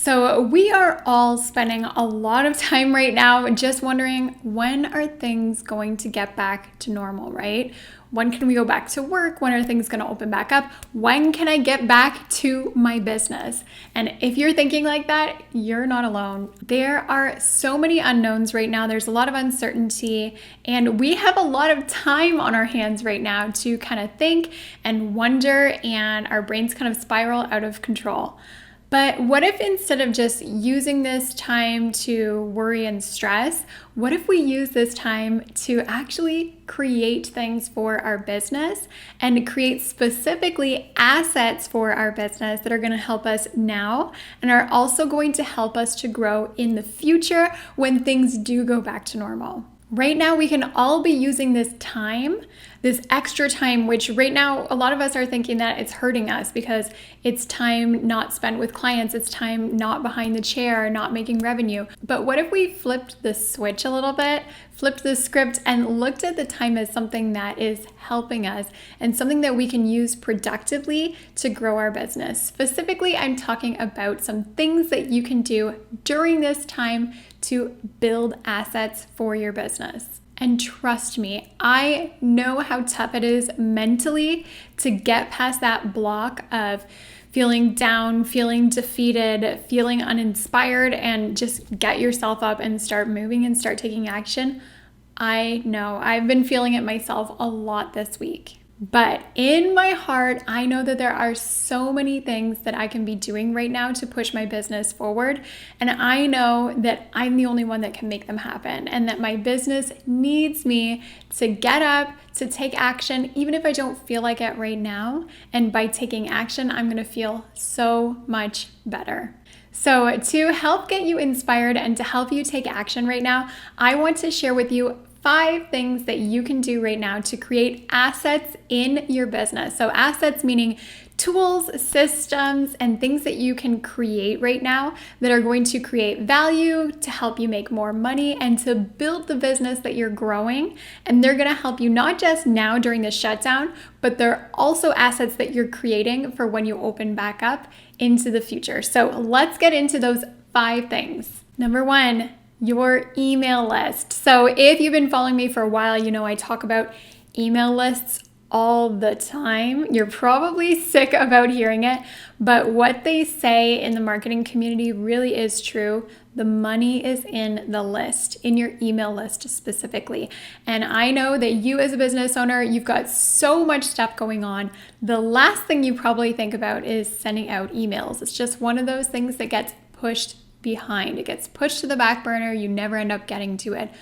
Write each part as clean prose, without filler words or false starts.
So we are all spending a lot of time right now just wondering, when are things going to get back to normal, right? When can we go back to work? When are things going to open back up? When can I get back to my business? And if you're thinking like that, you're not alone. There are so many unknowns right now. There's a lot of uncertainty, and we have a lot of time on our hands right now to kind of think and wonder, and our brains kind of spiral out of control. But what if instead of just using this time to worry and stress, what if we use this time to actually create things for our business and create specifically assets for our business that are going to help us now and are also going to help us to grow in the future when things do go back to normal? Right now, we can all be using this time, this extra time, which right now, a lot of us are thinking that it's hurting us because it's time not spent with clients. It's time not behind the chair, not making revenue. But what if we flipped the switch a little bit, flipped the script, and looked at the time as something that is helping us and something that we can use productively to grow our business? Specifically, I'm talking about some things that you can do during this time to build assets for your business. And trust me, I know how tough it is mentally to get past that block of feeling down, feeling defeated, feeling uninspired, and just get yourself up and start moving and start taking action. I know, I've been feeling it myself a lot this week. But in my heart, I know that there are so many things that I can be doing right now to push my business forward. And I know that I'm the only one that can make them happen, and that my business needs me to get up, to take action, even if I don't feel like it right now. And by taking action, I'm going to feel so much better. So to help get you inspired and to help you take action right now, I want to share with you 5 things that you can do right now to create assets in your business. So assets meaning tools, systems, and things that you can create right now that are going to create value, to help you make more money, and to build the business that you're growing. And they're going to help you not just now during the shutdown, but they're also assets that you're creating for when you open back up into the future. So let's get into those 5 things. Number 1, your email list. So if you've been following me for a while, you know I talk about email lists all the time. You're probably sick about hearing it, but what they say in the marketing community really is true. The money is in the list, in your email list specifically. And I know that you as a business owner, you've got so much stuff going on. The last thing you probably think about is sending out emails. It's just one of those things that gets pushed behind. It gets pushed to the back burner. You never end up getting to it.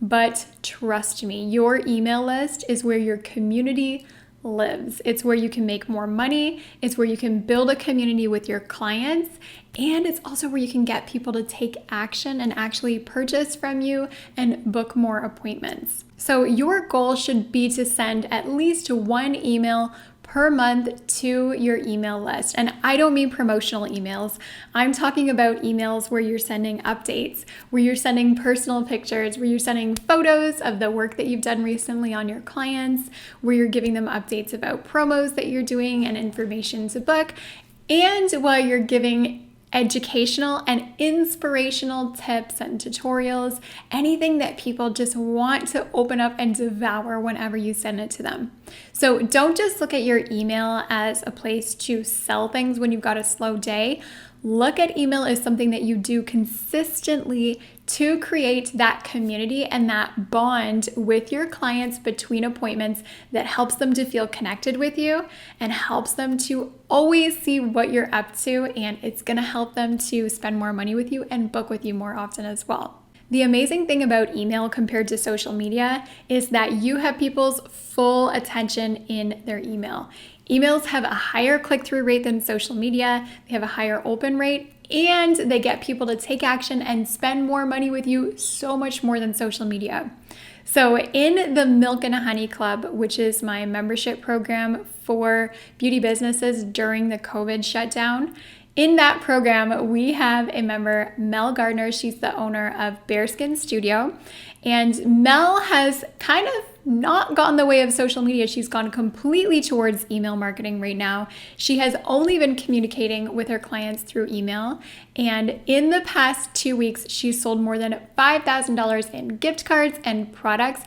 But trust me, your email list is where your community lives. It's where you can make more money. It's where you can build a community with your clients. And it's also where you can get people to take action and actually purchase from you and book more appointments. So your goal should be to send at least 1 email per month to your email list. And I don't mean promotional emails. I'm talking about emails where you're sending updates, where you're sending personal pictures, where you're sending photos of the work that you've done recently on your clients, where you're giving them updates about promos that you're doing and information to book, and while you're giving educational and inspirational tips and tutorials, anything that people just want to open up and devour whenever you send it to them. So don't just look at your email as a place to sell things when you've got a slow day. Look at email as something that you do consistently to create that community and that bond with your clients between appointments that helps them to feel connected with you and helps them to always see what you're up to, and it's going to help them to spend more money with you and book with you more often as well. The amazing thing about email compared to social media is that you have people's full attention in their email. Emails have a higher click-through rate than social media, they have a higher open rate, and they get people to take action and spend more money with you so much more than social media. So in the Milk and Honey Club, which is my membership program for beauty businesses during the COVID shutdown, In that program, we have a member, Mel Gardner. She's the owner of Bearskin Studio. And Mel has kind of not gone the way of social media. She's gone completely towards email marketing right now. She has only been communicating with her clients through email. And in the past 2 weeks, she's sold more than $5,000 in gift cards and products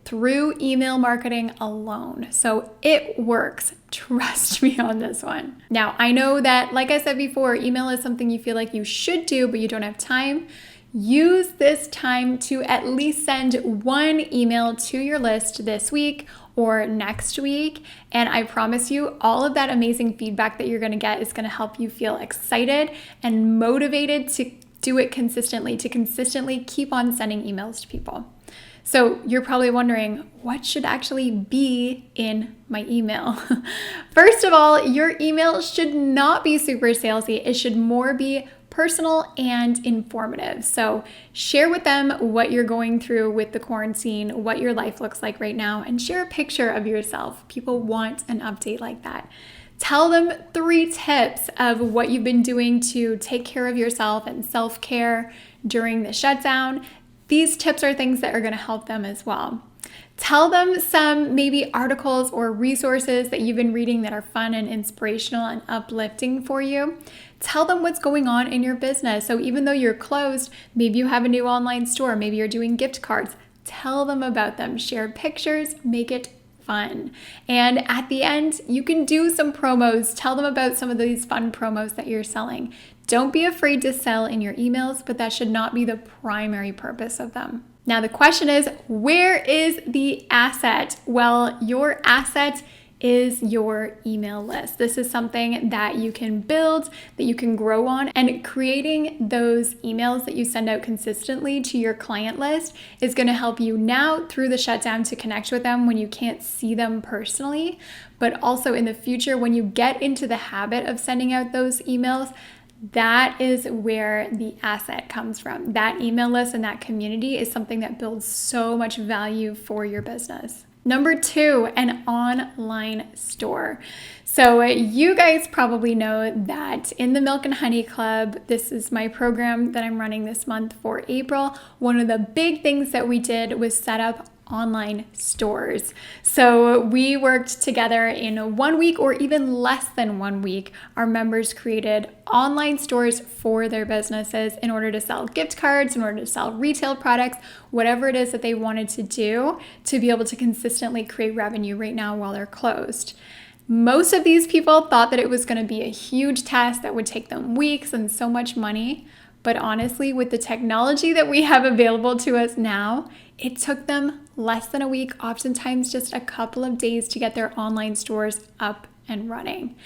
through email marketing alone. So it works. Trust me on this one. Now, I know that, like I said before, email is something you feel like you should do, but you don't have time. Use this time to at least send one email to your list this week or next week. And I promise you, all of that amazing feedback that you're going to get is going to help you feel excited and motivated to do it consistently, to consistently keep on sending emails to people. So you're probably wondering, what should actually be in my email? First of all, your email should not be super salesy. It should more be personal and informative. So share with them what you're going through with the quarantine, what your life looks like right now, and share a picture of yourself. People want an update like that. Tell them 3 tips of what you've been doing to take care of yourself and self-care during the shutdown. These tips are things that are going to help them as well. Tell them some maybe articles or resources that you've been reading that are fun and inspirational and uplifting for you. Tell them what's going on in your business. So even though you're closed, maybe you have a new online store, maybe you're doing gift cards. Tell them about them. Share pictures, make it fun. And at the end, you can do some promos. Tell them about some of these fun promos that you're selling. Don't be afraid to sell in your emails, but that should not be the primary purpose of them. Now, the question is, where is the asset? Well, your asset is your email list. This is something that you can build, that you can grow on, and creating those emails that you send out consistently to your client list is going to help you now through the shutdown to connect with them when you can't see them personally, but also in the future when you get into the habit of sending out those emails. That is where the asset comes from. That email list and that community is something that builds so much value for your business. Number 2, an online store. So you guys probably know that in the Milk and Honey Club, this is my program that I'm running this month for April. One of the big things that we did was set up online stores. So we worked together in 1 week or even less than 1 week. Our members created online stores for their businesses in order to sell gift cards, in order to sell retail products, whatever it is that they wanted to do to be able to consistently create revenue right now while they're closed. Most of these people thought that it was going to be a huge task that would take them weeks and so much money. But honestly, with the technology that we have available to us now, it took them less than a week, oftentimes just a couple of days to get their online stores up and running.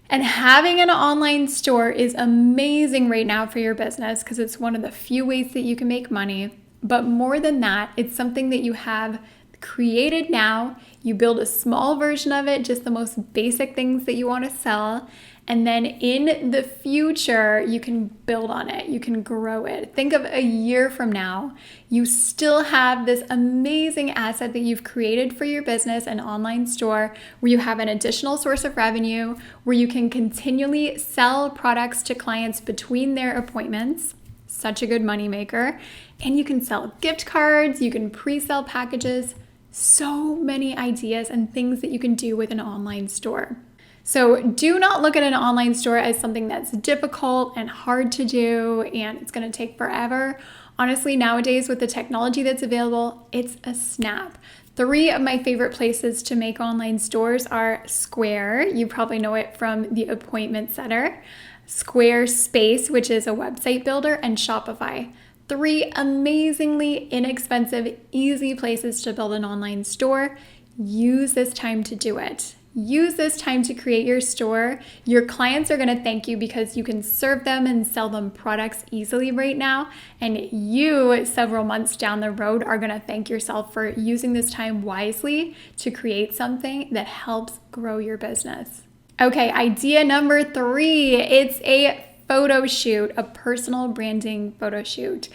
And having an online store is amazing right now for your business because it's one of the few ways that you can make money. But more than that, it's something that you have created now. You build a small version of it, just the most basic things that you want to sell. And then in the future, you can build on it. You can grow it. Think of a year from now, you still have this amazing asset that you've created for your business, an online store where you have an additional source of revenue, where you can continually sell products to clients between their appointments. Such a good moneymaker. And you can sell gift cards, you can pre-sell packages, so many ideas and things that you can do with an online store. So do not look at an online store as something that's difficult and hard to do and it's going to take forever. Honestly, nowadays with the technology that's available, it's a snap. 3 of my favorite places to make online stores are Square. You probably know it from the appointment center. Squarespace, which is a website builder, and Shopify. 3 amazingly inexpensive, easy places to build an online store. Use this time to do it. Use this time to create your store. Your clients are going to thank you because you can serve them and sell them products easily right now. And you, several months down the road, are going to thank yourself for using this time wisely to create something that helps grow your business. Okay, idea number 3, it's a photo shoot, a personal branding photo shoot.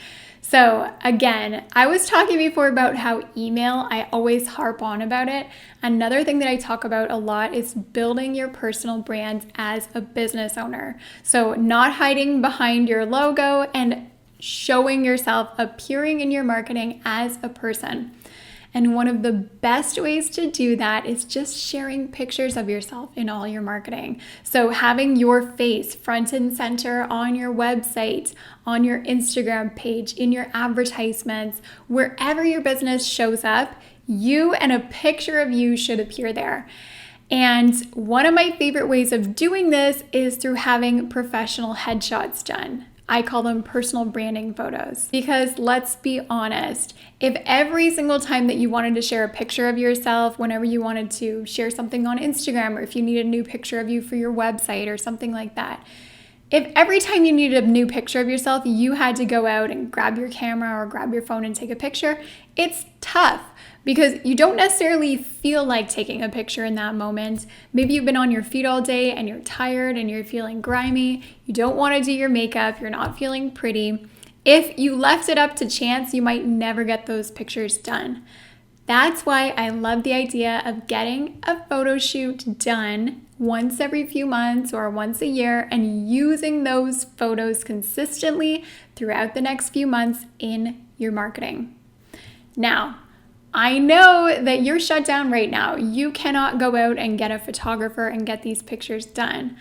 So again, I was talking before about how email, I always harp on about it. Another thing that I talk about a lot is building your personal brand as a business owner. So not hiding behind your logo and showing yourself, appearing in your marketing as a person. And one of the best ways to do that is just sharing pictures of yourself in all your marketing. So having your face front and center on your website, on your Instagram page, in your advertisements, wherever your business shows up, you and a picture of you should appear there. And one of my favorite ways of doing this is through having professional headshots done. I call them personal branding photos because let's be honest, if every single time that you wanted to share a picture of yourself, whenever you wanted to share something on Instagram, or if you need a new picture of you for your website or something like that, if every time you needed a new picture of yourself, you had to go out and grab your camera or grab your phone and take a picture, it's tough because you don't necessarily feel like taking a picture in that moment. Maybe you've been on your feet all day and you're tired and you're feeling grimy. You don't want to do your makeup. You're not feeling pretty. If you left it up to chance, you might never get those pictures done. That's why I love the idea of getting a photo shoot done once every few months or once a year and using those photos consistently throughout the next few months in your marketing. Now, I know that you're shut down right now. You cannot go out and get a photographer and get these pictures done.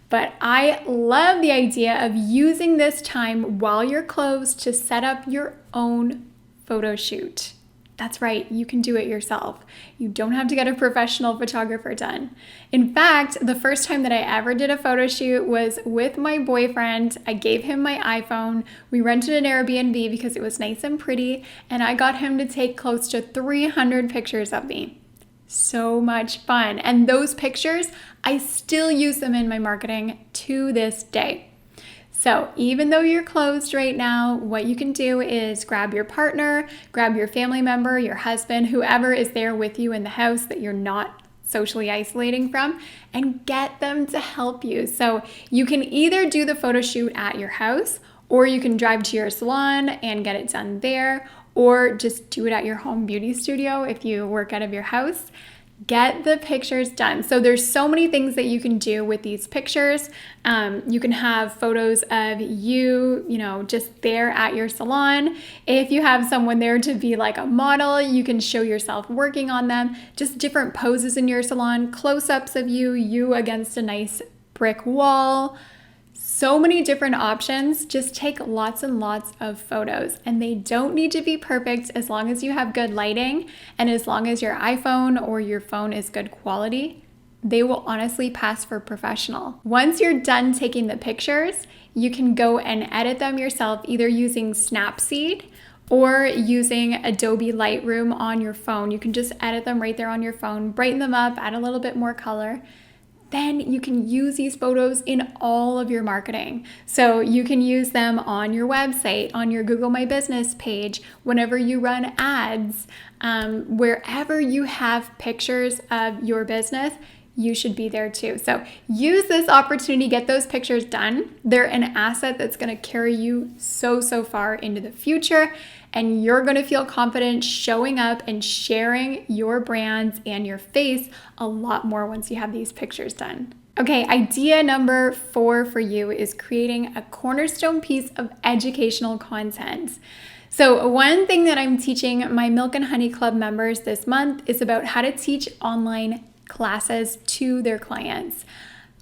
But I love the idea of using this time while you're closed to set up your own photo shoot. That's right, you can do it yourself. You don't have to get a professional photographer done. In fact, the first time that I ever did a photo shoot was with my boyfriend. I gave him my iPhone. We rented an Airbnb because it was nice and pretty, and I got him to take close to 300 pictures of me. So much fun. And those pictures, I still use them in my marketing to this day. So even though you're closed right now, what you can do is grab your partner, grab your family member, your husband, whoever is there with you in the house that you're not socially isolating from, and get them to help you. So you can either do the photo shoot at your house, or you can drive to your salon and get it done there, or just do it at your home beauty studio if you work out of your house. Get the pictures done. So there's so many things that you can do with these pictures. You can have photos of you, just there at your salon. If you have someone there to be like a model, you can show yourself working on them. Just different poses in your salon, close-ups of you against a nice brick wall. So many different options. Just take lots and lots of photos, and they don't need to be perfect as long as you have good lighting and as long as your iPhone or your phone is good quality. They will honestly pass for professional. Once you're done taking the pictures, you can go and edit them yourself, either using Snapseed or using Adobe Lightroom on your phone. You can just edit them right there on your phone, brighten them up, add a little bit more color. Then you can use these photos in all of your marketing. So you can use them on your website, on your Google My Business page, whenever you run ads, wherever you have pictures of your business, you should be there too. So use this opportunity, get those pictures done. They're an asset that's going to carry you so far into the future. And you're going to feel confident showing up and sharing your brands and your face a lot more once you have these pictures done. Okay, idea number 4 for you is creating a cornerstone piece of educational content. So one thing that I'm teaching my Milk and Honey Club members this month is about how to teach online classes to their clients.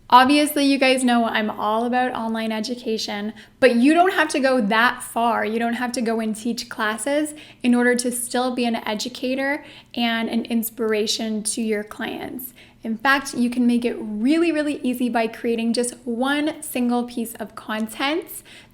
Obviously, you guys know I'm all about online education, but you don't have to go that far. You don't have to go and teach classes in order to still be an educator and an inspiration to your clients. In fact, you can make it really easy by creating just one single piece of content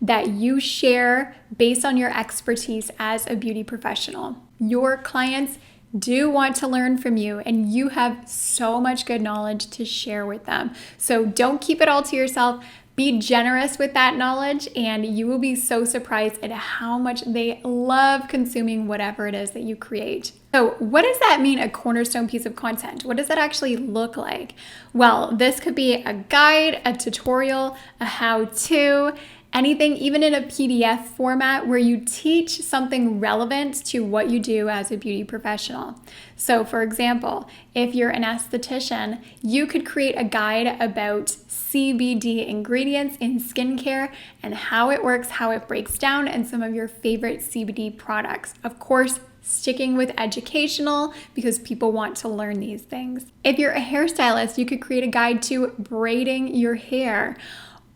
that you share based on your expertise as a beauty professional. Your clients do want to learn from you, and you have so much good knowledge to share with them. So don't keep it all to yourself. Be generous with that knowledge, and you will be so surprised at how much they love consuming whatever it is that you create. So what does that mean, a cornerstone piece of content? What does that actually look like? Well, this could be a guide, a tutorial, a how-to. anything even in a PDF format where you teach something relevant to what you do as a beauty professional. So for example, if you're an esthetician, you could create a guide about CBD ingredients in skincare and how it works, how it breaks down, and some of your favorite CBD products. Of course, sticking with educational because people want to learn these things. If you're a hairstylist, you could create a guide to braiding your hair.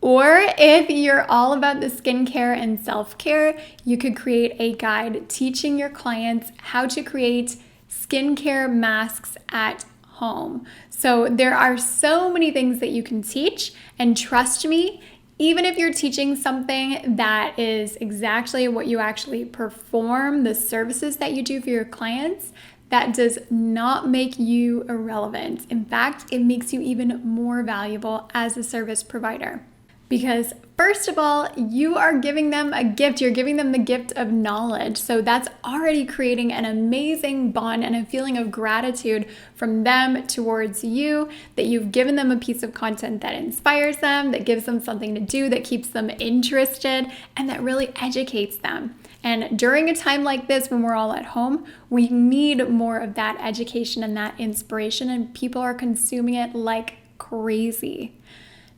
Or if you're all about the skincare and self-care, you could create a guide teaching your clients how to create skincare masks at home. So there are so many things that you can teach, and trust me, even if you're teaching something that is exactly what you actually perform, the services that you do for your clients, that does not make you irrelevant. In fact, it makes you even more valuable as a service provider. Because first of all, you are giving them a gift. You're giving them the gift of knowledge. So that's already creating an amazing bond and a feeling of gratitude from them towards you, that you've given them a piece of content that inspires them, that gives them something to do, that keeps them interested, and that really educates them. And during a time like this, when we're all at home, we need more of that education and that inspiration, and people are consuming it like crazy.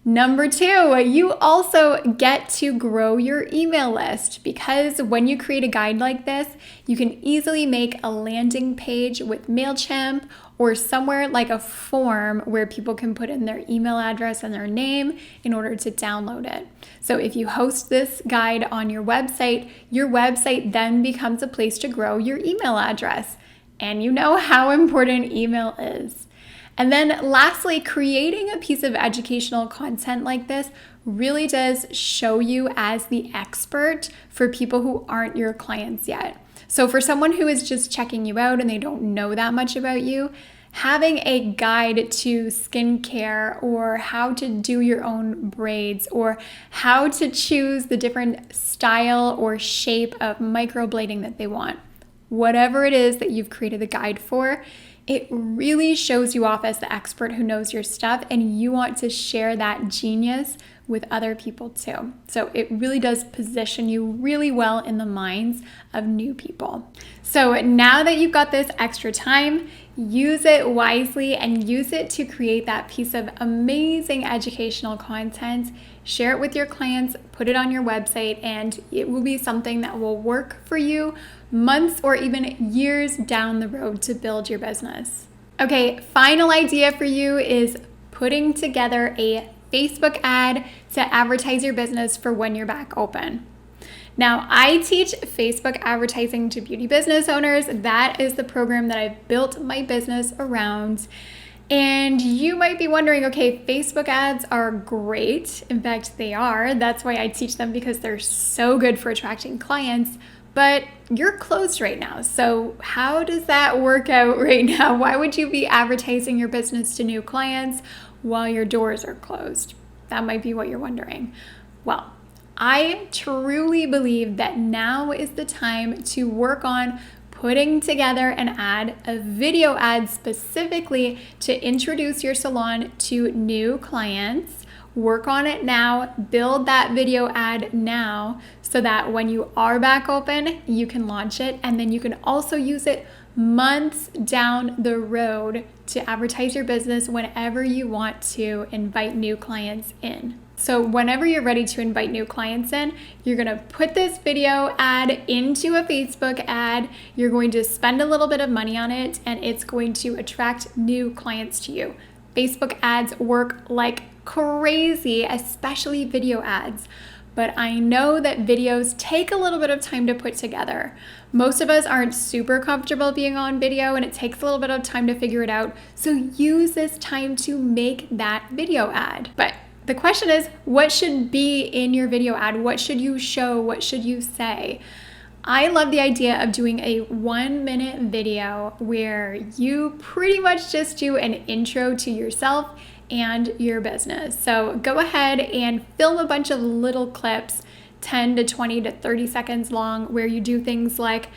Number 2, you also get to grow your email list, because when you create a guide like this, you can easily make a landing page with MailChimp or somewhere like a form where people can put in their email address and their name in order to download it. So if you host this guide on your website then becomes a place to grow your email address. And you know how important email is. And then lastly, creating a piece of educational content like this really does show you as the expert for people who aren't your clients yet. So for someone who is just checking you out and they don't know that much about you, having a guide to skincare or how to do your own braids or how to choose the different style or shape of microblading that they want, whatever it is that you've created the guide for, it really shows you off as the expert who knows your stuff, and you want to share that genius with other people too. So it really does position you really well in the minds of new people. So now that you've got this extra time, use it wisely and use it to create that piece of amazing educational content. Share it with your clients, put it on your website, and it will be something that will work for you months or even years down the road to build your business. Okay, final idea for you is putting together a Facebook ad to advertise your business for when you're back open. Now, I teach Facebook advertising to beauty business owners. That is the program that I've built my business around. And you might be wondering, okay, Facebook ads are great. In fact, they are. That's why I teach them, because they're so good for attracting clients. But you're closed right now. So how does that work out right now? Why would you be advertising your business to new clients while your doors are closed? That might be what you're wondering. Well, I truly believe that now is the time to work on putting together an ad, a video ad specifically to introduce your salon to new clients. Work on it now, build that video ad now, so that when you are back open, you can launch it, and then you can also use it months down the road to advertise your business whenever you want to invite new clients in. So whenever you're ready to invite new clients in, you're gonna put this video ad into a Facebook ad, you're going to spend a little bit of money on it, and it's going to attract new clients to you. Facebook ads work like crazy, especially video ads. But I know that videos take a little bit of time to put together. Most of us aren't super comfortable being on video, and it takes a little bit of time to figure it out. So use this time to make that video ad. But the question is, what should be in your video ad? What should you show? What should you say? I love the idea of doing a 1-minute video where you pretty much just do an intro to yourself and your business. So go ahead and film a bunch of little clips, 10 to 20 to 30 seconds long, where you do things like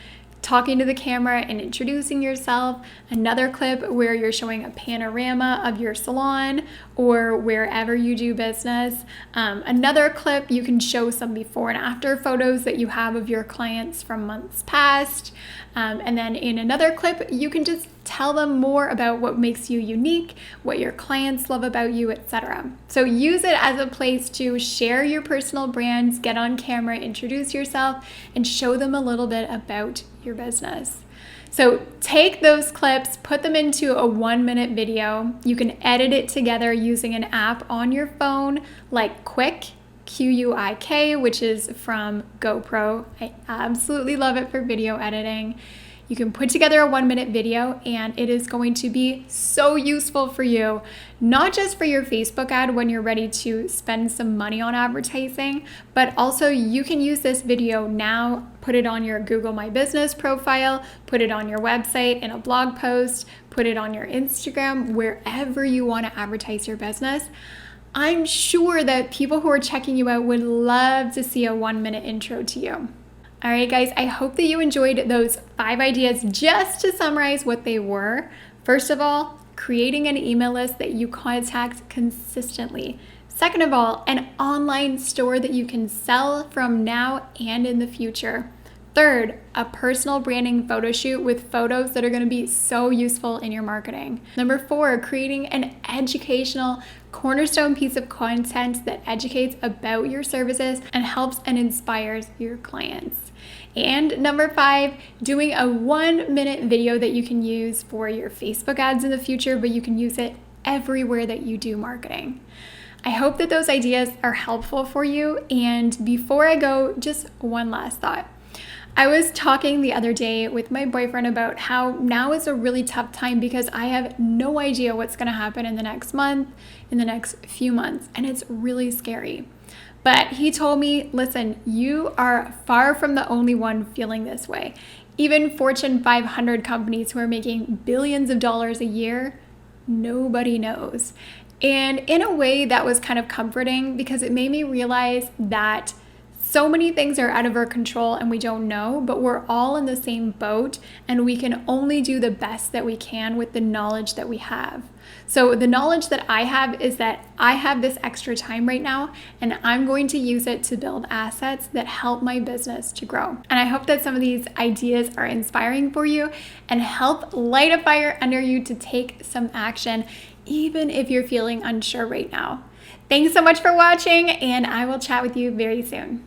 talking to the camera and introducing yourself, another clip where you're showing a panorama of your salon or wherever you do business, another clip you can show some before and after photos that you have of your clients from months past, and then in another clip you can just tell them more about what makes you unique, what your clients love about you, etc. So use it as a place to share your personal brands, get on camera, introduce yourself, and show them a little bit about your business. So take those clips, put them into a 1-minute video. You can edit it together using an app on your phone like Quick, Q-U-I-K, which is from GoPro. I absolutely love it for video editing. You can put together a 1-minute video and it is going to be so useful for you, not just for your Facebook ad when you're ready to spend some money on advertising, but also you can use this video now, put it on your Google My Business profile, put it on your website in a blog post, put it on your Instagram, wherever you want to advertise your business. I'm sure that people who are checking you out would love to see a 1-minute intro to you. All right, guys, I hope that you enjoyed those 5 ideas. Just to summarize what they were, first of all, creating an email list that you contact consistently. Second of all, an online store that you can sell from now and in the future. Third, a personal branding photo shoot with photos that are going to be so useful in your marketing. Number 4, creating an educational cornerstone piece of content that educates about your services and helps and inspires your clients. And number 5, doing a 1-minute video that you can use for your Facebook ads in the future, but you can use it everywhere that you do marketing. I hope that those ideas are helpful for you. And before I go, just one last thought. I was talking the other day with my boyfriend about how now is a really tough time because I have no idea what's going to happen in the next month, in the next few months, and it's really scary. But he told me, listen, you are far from the only one feeling this way. Even Fortune 500 companies who are making billions of dollars a year, nobody knows. And in a way that was kind of comforting because it made me realize that so many things are out of our control and we don't know, but we're all in the same boat and we can only do the best that we can with the knowledge that we have. So the knowledge that I have is that I have this extra time right now and I'm going to use it to build assets that help my business to grow. And I hope that some of these ideas are inspiring for you and help light a fire under you to take some action, even if you're feeling unsure right now. Thanks so much for watching, and I will chat with you very soon.